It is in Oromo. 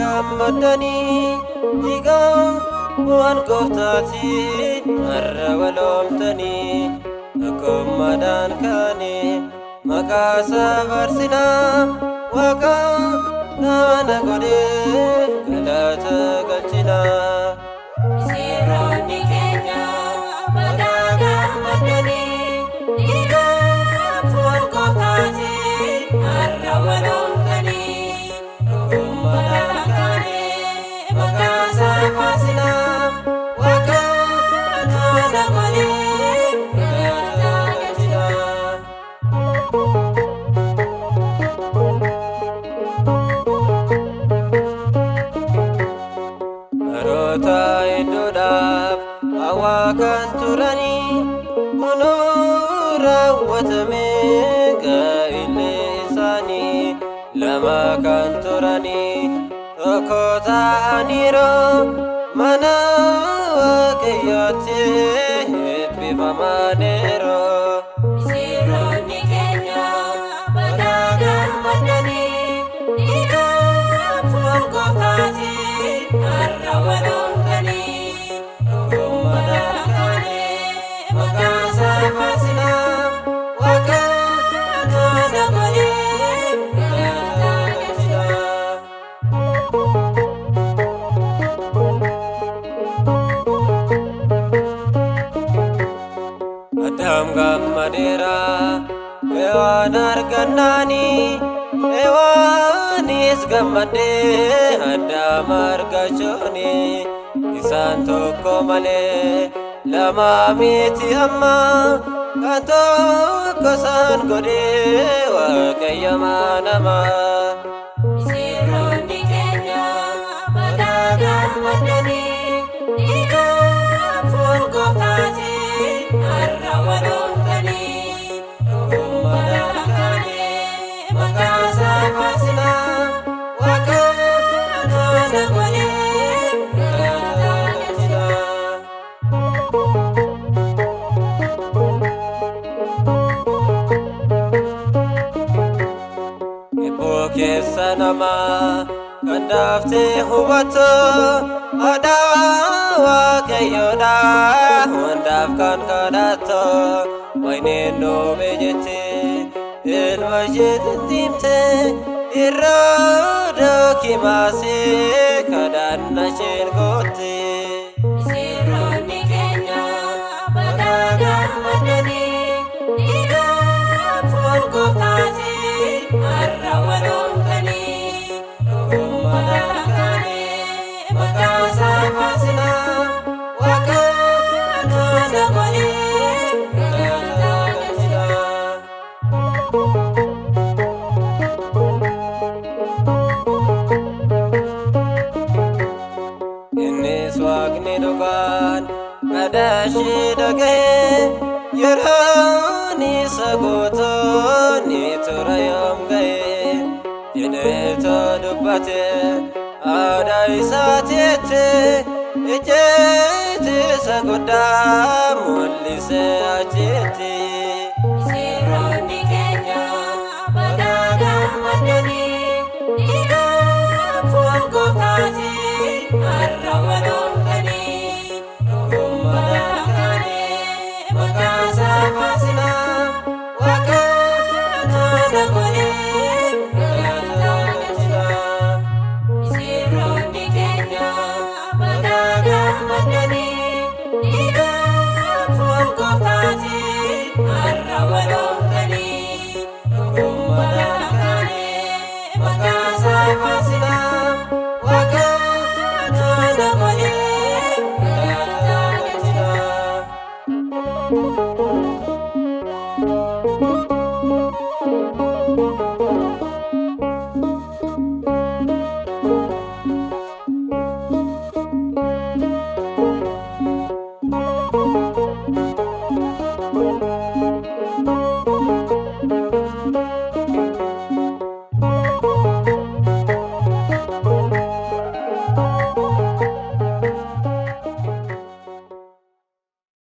gammadanii dhiigaa waan gooftaatiin har'a waloomtanii akkumadhaan kaanii maqaa isaa faarsinaa waaqa kana godheef galata galchinaa. Misirroonni keenya maqaa gammadanii dhiigaa waan gooftaatiin har'a waloomtanii akkumadhaan kaanii maqaa isaa faarsinaa waaqa kana godheef galata galchinaa. Baroota hedduudhaaf hawaa kan turanii kunoo raawwatame gaa'illee isaanii lama kan turanii tokko ta'aniiroo mana Waaqayyootti eebbifamaniiroo. Misirroonni keenya maqaa gammadanii dhiigaa waan gooftaatiin har'a waloomtanii akkumadhaan kaanii maqaa isaa faarsinaa waaqa kana godheef galata galchinaa. Addaam gammadeera Hewaan argannaanii Hewaanis gammadee Addaam argachuuni isaan tokko malee lama miti amma kan tokko isaan godhee Waaqayyo namaa. Misirroonni keenya maqaa gammadanii dhiigaa waan gooftaatiin har'a waloomtanii akkumadhaan kaanii maqaa isaa faarsinaa waaqa kana godheef galata galchinaa. Ebboo keessa namaa kan daaftee hubattu aadaa Waaqayyoodha hundaaf kan kadhattu wayneen dhoome jettee ilma isheetti himte irraa dookimaasee kadhanna isheen goote. Misirroonni keenya maqaa gammadanii dhiigaa waan gooftaatiin har'a waloomtanii akkumadhaan kaanii maqaa isaa faarsinaa waaqa kana godheef galata galchinaa. Innis waaqni dhugaan kadhashee dhaga'ee yeroon isa gootoonni tura yoom ga'e jedheetoo dubbate aadaa isaati jette ejjeetti isa guddaa mul'isee achitti.